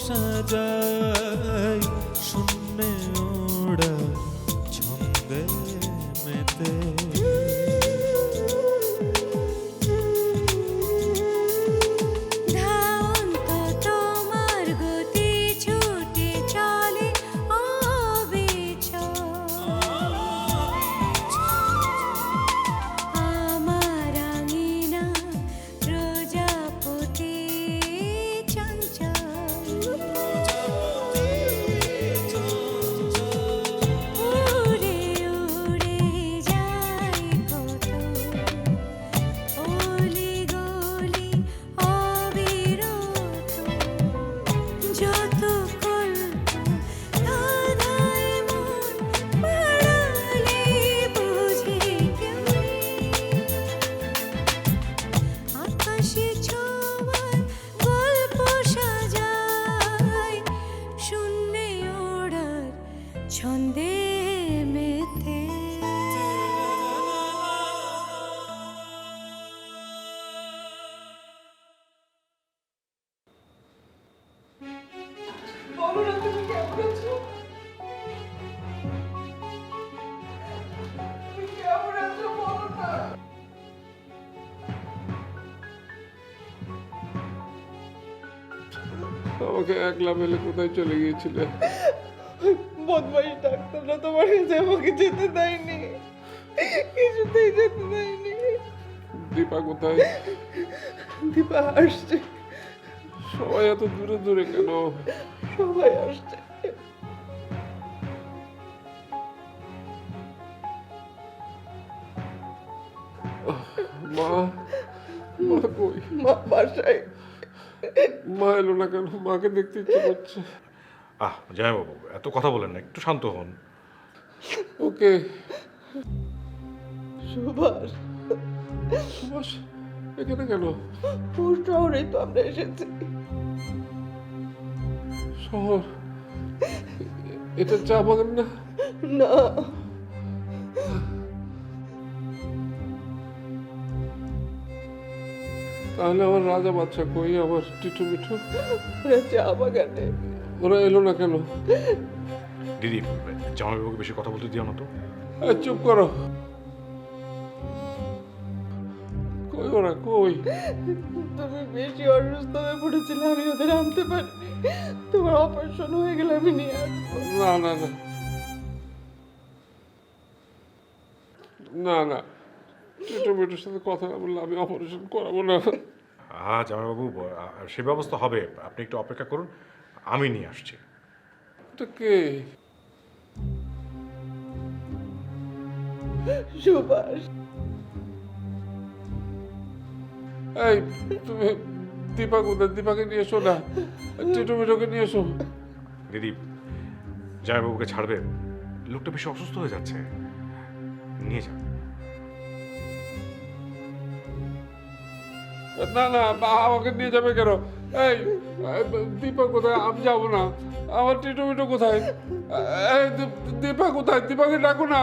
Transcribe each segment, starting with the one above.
সাজাই শূন্যে ওড়া ছন্দে মেতে ছন্দে মেতে বলো না তুমি কেমন আছো? তুমি কেমন আছো বলো না। আমাকে একলা ফেলে কোথায় চলে গিয়েছিলে? বদমাইশ ডাক্তাররা তোমার কাছে আমাকে যেতে দেয়নি, কিছুতেই যেতে দেয়নি। দীপা কোথায়? দীপা আসছে। সবাই এত দূরে দূরে কেন? সবাই আসছে। মা, মা কই? মা বাসায়। মা এলো না কেন? মাকে দেখতে ইচ্ছে করছে। জামাইবাবু এত কথা বলেন না, একটু শান্ত হন। ওকে। সুভাষ, সুভাষ এখানে কেন? ওর শহরেই তো আমরা এসেছি। শহর? এটা চা বাগান না? না, তাহলে আমার রাজা বাচ্চা কই? আমার টিটু মিঠু? ওরা চা বাগানে। ওরা এলো না কেন? দিদি, জামাইবাবুকে বেশি কথা বলতে দিও না তো। এই, চুপ করো। কই ওরা, কই? তুমি বেশি অসুস্থ হয়ে পড়েছিলে, আমি ওদের আনতে পারিনি। তোমার অপারেশন হয়ে গেলে আমি নিয়ে আসবো। না না না না না, টিটু মিঠুর সাথে কথা না বললে আমি অপারেশন করাবো না। জামাইবাবু, সে ব্যবস্থা হবে, আপনি একটু অপেক্ষা করুন, আমি নিয়ে আসছি। এটা কে? সুভাষ, এই, তুমি দীপা কোথায়? দীপাকে নিয়ে এসো না, টিটু মিঠুকে নিয়ে এসো। দিদি, জামাইবাবুকে ছাড়বে, লোকটা বেশি অসুস্থ হয়ে যাচ্ছে, নিয়ে যান। না না, আমাকে নিয়ে যাবে কেন? এই, দীপা কোথায়? আমি যাবো না। আমার টিটু মিঠু কোথায়? এই, দীপা কোথায়? দীপাকে ডাকো না।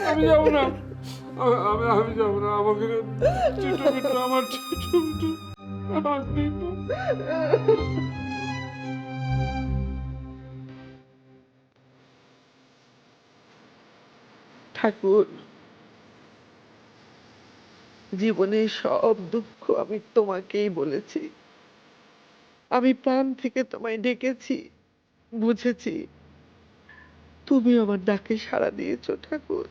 আমি যাবো না, আমি যাবো না। আমাকে টিটু মিঠু, আমার টিটু মিঠু, আমার দীপা। ঠাকুর, জীবনের সব দুঃখ আমি তোমাকেই বলেছি। আমি প্রাণ থেকে তোমায় ডেকেছি, বুঝেছি। তুমি আমার ডাকে সাড়া দিয়েছো ঠাকুর।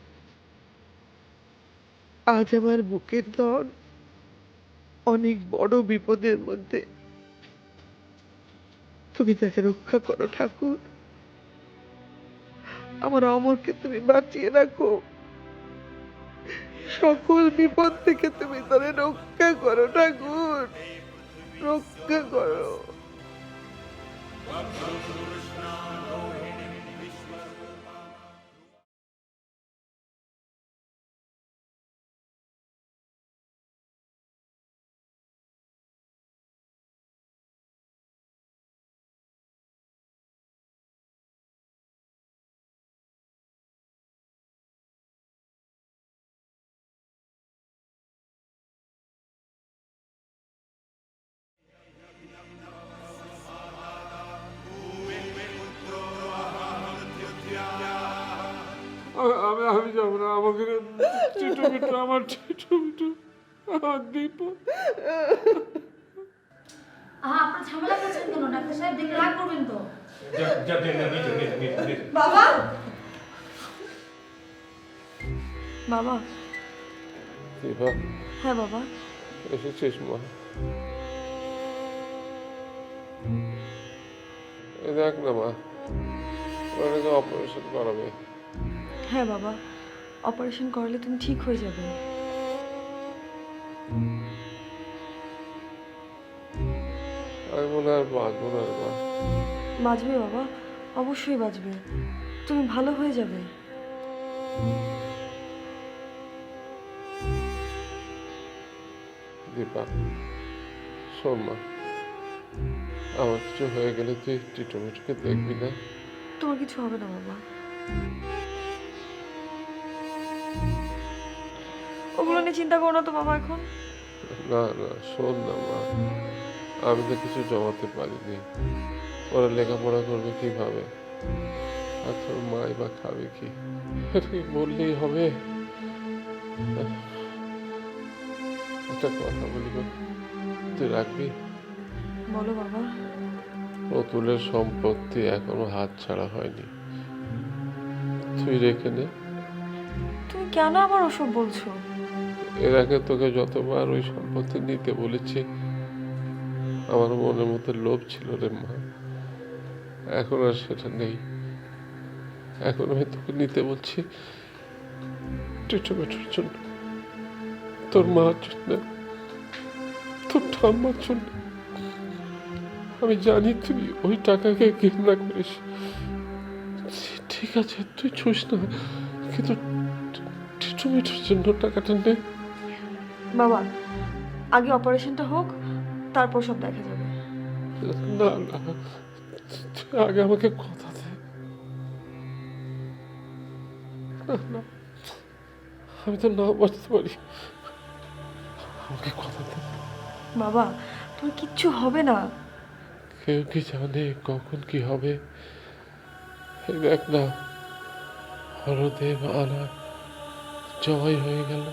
আজ আমার বুকের ধন অনেক বড় বিপদের মধ্যে। তুমি তাকে রক্ষা করো ঠাকুর। আমার অমরকে তুমি বাঁচিয়ে রাখো। সকল বিপদ থেকে তুমি তারে রক্ষা করো ঠাকুর, রক্ষা করো। আমি যাবো না, আমাকে টিটু মিটু, আমার টিটু মিটু, আমার দীপক। আপনার ঝামেলা করছেন কেন? ডাক্তার সাহেব দেখে রাগ করবেন তো। বাবা বাবা। দীপা, হ্যাঁ বাবা। এসেছিস মা? এই দেখ না মা, ওনাকে অপারেশন করাবে। হ্যাঁ বাবা, অপারেশন করলে তুমি ঠিক হয়ে যাবে। আমি মনে হয় আর বাঁচবো না রে মা। বাঁচবে বাবা, অবশ্যই বাঁচবে, তুমি ভালো হয়ে যাবে। দীপা, শোন মা, আমার কিছু হয়ে গেলে তুই টিটু মিটুকে দেখবি না? তোমার কিছু হবে না বাবা, ওগুলো নিয়ে চিন্তা করো না তো বাবা এখন। না না, শোন না মা, আমি তো কিছু জমাতে পারিনি। ওরা লেখাপড়া করবে কিভাবে, আর তোর মাই বা খাবে কি? এটা কি বললেই হবে? একটা কথা বলি গো, তুই রাখবি? বলো বাবা। অতুলের সম্পত্তি এখনো হাত ছাড়া হয়নি, তুই রেখে নে। তুমি কেন আবার ওসব বলছো? এর আগে তোকে যতবার ওই সম্পত্তি নিতে বলেছি, আমার মনের মধ্যে লোভ ছিল রে মা, এখন আর সেটা নেই। এখন আমি তোকে নিতে বলছি টিটু মিটুর জন্য, তোর মার জন্য, তোর ঠাম্মার জন্য। আমি জানি তুই ওই টাকাকে ঘৃণা করিস, ঠিক আছে তুই ছুস না, কিন্তু টিটু মিটুর জন্য টাকাটা নে। বাবা, আগে অপারেশনটা হোক, তারপর সব দেখা যাবে। না না, তুই আগে আমাকে কথা দে। না না, আমি তো না বাঁচতে পারি, আমাকে কথা দে। বাবা, তোমার কিচ্ছু হবে না। কেউ কি জানে কখন কি হবে? এই দেখ না, হরদেব আনা জবাই হয়ে গেল।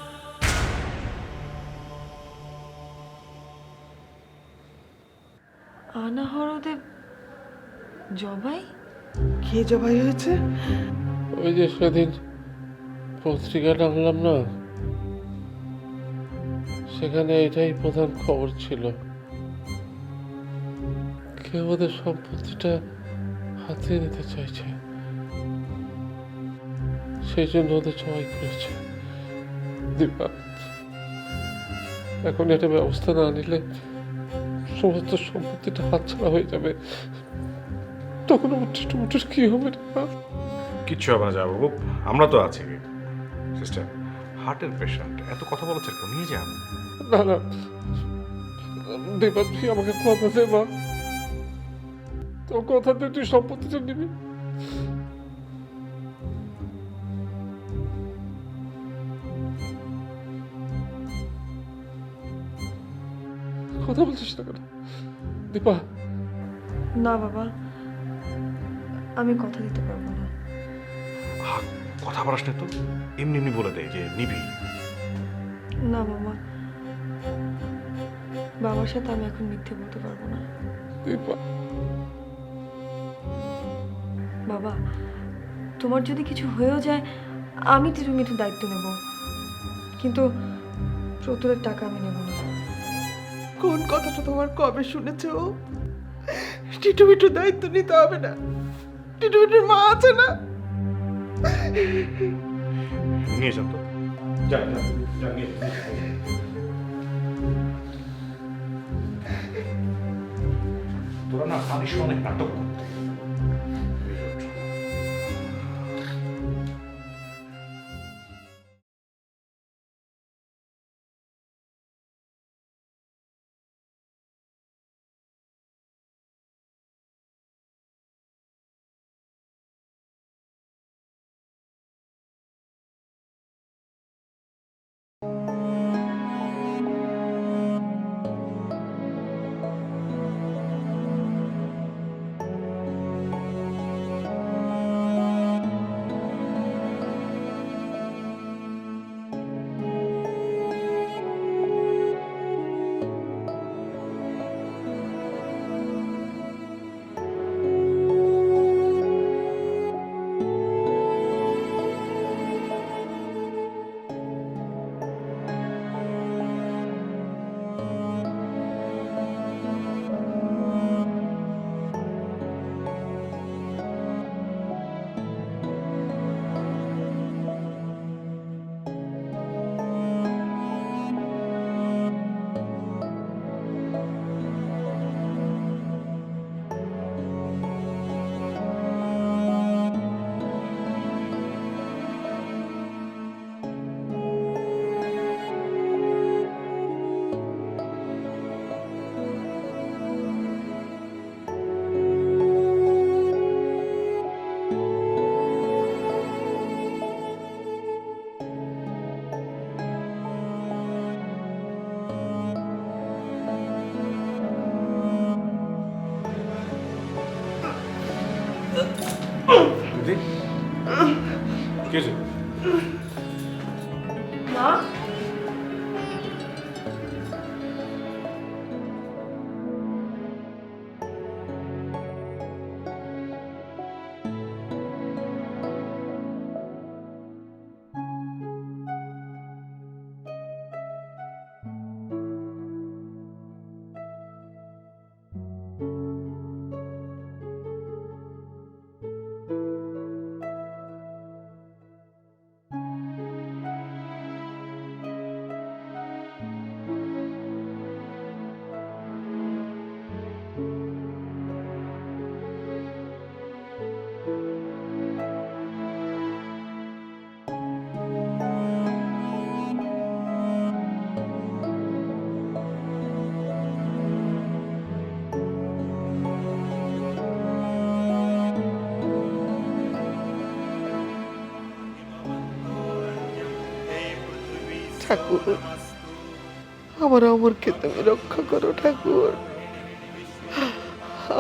আনা হরদেব জবাই? কে জবাই হয়েছে? ওই যে সেদিন পত্রিকাটা আনলাম না, সেখানে এটাই প্রধান খবর ছিল। কেউ ওদের সম্পত্তিটা হাতিয়ে নিতে চাইছে, সেই জন্য ওদের জবাই করেছে। দীপা, এখন এটা ব্যবস্থা না নিলে সমস্ত সম্পত্তিটা হাতছাড়া হয়ে যাবে, তখন আমার টিটু মিটুর কি হবে রে মা? কিচ্ছু হবে না যাবো, আমরা তো আছি। সিস্টার, হার্টের পেশেন্ট, এত কথা বলেছে কেউ, নিয়ে যান। না না দীপা, তুই আমাকে কথা দে মা, তোর কথা দিয়ে তুই সম্পত্তিটা নিবি। কথা বলছিস না কেন দীপা? না বাবা, আমি কথা দিতে পারবো না। কথা বলাস না তো, এমনি এমনি বলে দে যে নিবি। না বাবা, বাবার সাথে আমি এখন মিথ্যে বলতে পারবো না। দীপা, বাবা, তোমার যদি কিছু হয়েও যায়, আমি টিটু মিঠুর দায়িত্ব নেব, কিন্তু প্রতুলের টাকা আমি নেব না। কোন কথাটা তোমার কবে শুনেছে ও? টিটু মিটুর দায়িত্ব নিতে হবে না, টিটু মিটুর মা আছে না? নিয়ে যান তো, যান যান, যান, নিয়ে যান। তোরা না পারিস অনেক নাটক করতে। কি হয়েছে? মা, ঠাকুর, আমার অমরকে তুমি রক্ষা করো ঠাকুর,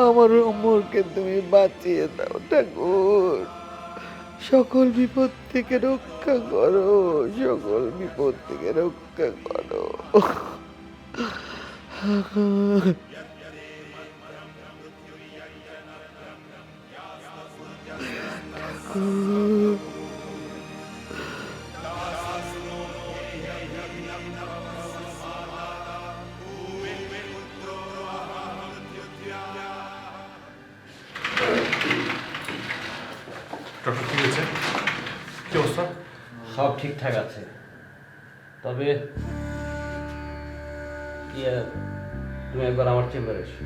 আমার অমরকে তুমি বাঁচিয়ে দাও ঠাকুর, সকল বিপদ থেকে রক্ষা করো, সকল বিপদ থেকে রক্ষা করো। ঠাকুর, ডক্টর কি হয়েছে? কি অবস্থা? সব ঠিকঠাক আছে, তবে ইয়ে তুমি একবার আমার চেম্বারে এসো।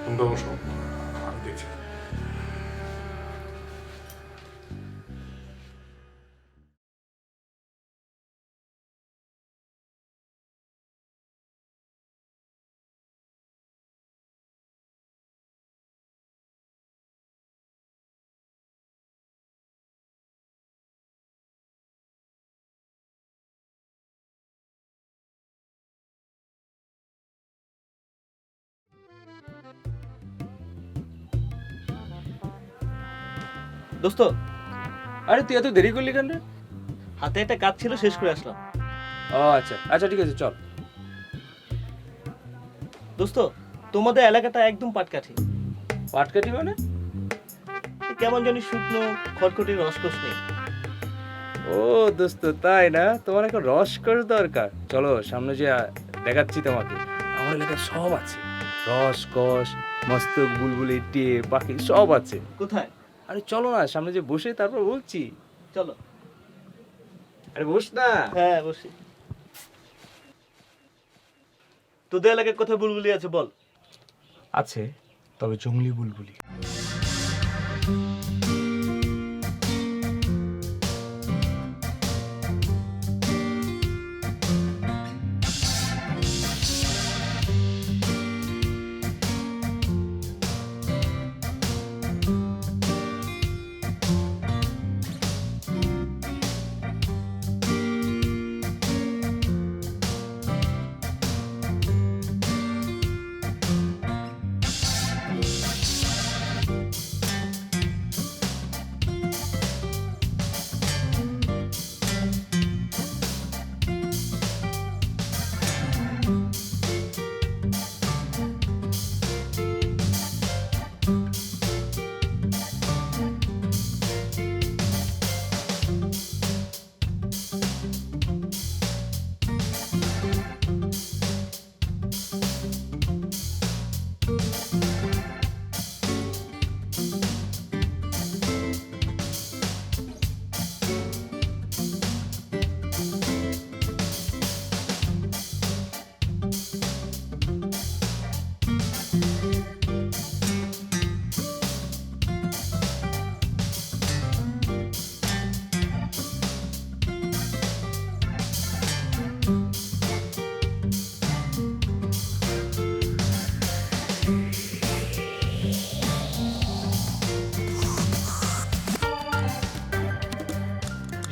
তুমি বসো, আমি দেখছি। দোস্ত, আরে তুই এত দেরি করলি কেন রে? হাতে একটা কাজ ছিল, শেষ করে আসলাম। ও আচ্ছা আচ্ছা, ঠিক আছে, চল। দোস্ত, তোমাদের এলাকাটা একদম পাটকাঠি। পাটকাঠি মানে? কেমন জানি শুকনো, খটখটি, রসকস নেই। ও দোস্ত, তাই না? তোমার এখন রসকস দরকার। চলো সামনে যে দেখাচ্ছি তোমাকে, আমার এলাকায় সব আছে। রসকস, মস্তক, বুলবুলি, টিয়ে, পাখি সব আছে। কোথায়? আরে চলো না, সামনে যে বসে তারপর বলছি। চলো। আরে বস না। হ্যাঁ, বসি। তোদের এলাকায় কোথায় বুলবুলি আছে বল? আছে, তবে জঙ্গলি বুলবুলি।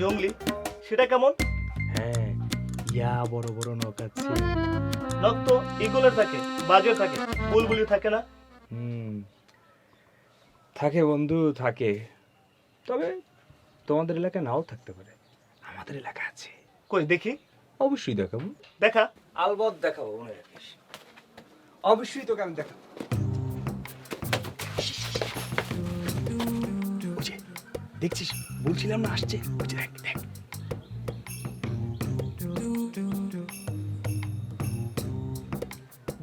জঙ্গলি, সেটা কেমন? হ্যাঁ, ইয়া বড় বড় নখ আছে। নখ তো ইগলের থাকে, বাজের থাকে, বুলবুলি থাকে না। থাকে বন্ধু, থাকে। তবে তোমাদের এলাকায় নাও থাকতে পারে, আমাদের এলাকা আছে। কই দেখি, অবশ্যই দেখাবো। দেখা। আলবৎ দেখাবো, মনে রাখিস। অবশ্যই তোকে আমি দেখাবো। ওই যে, দেখছিস, বলছিলাম না আসছে, ওই যে দেখ দেখ।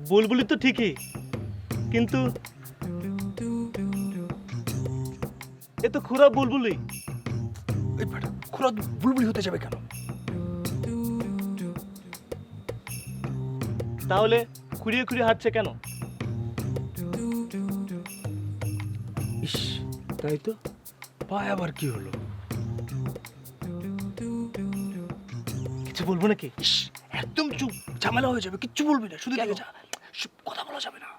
বুলবুলি তো ঠিকই, কিন্তু এ তো খুরা বুলবুলি। এই বেটা, খোলা বুলবুলি হতে যাবে কেন? তাহলে খুঁড়িয়ে খুঁড়িয়ে হাঁটছে কেন? ইস, তাই তো। পায় আবার কি হলো? কিছু বলবো নাকি? ইস, একদম চুপ, ঝামেলা হয়ে যাবে, কিচ্ছু বলবি না, শুধু দেখে যা। কথা বলা যাবে না।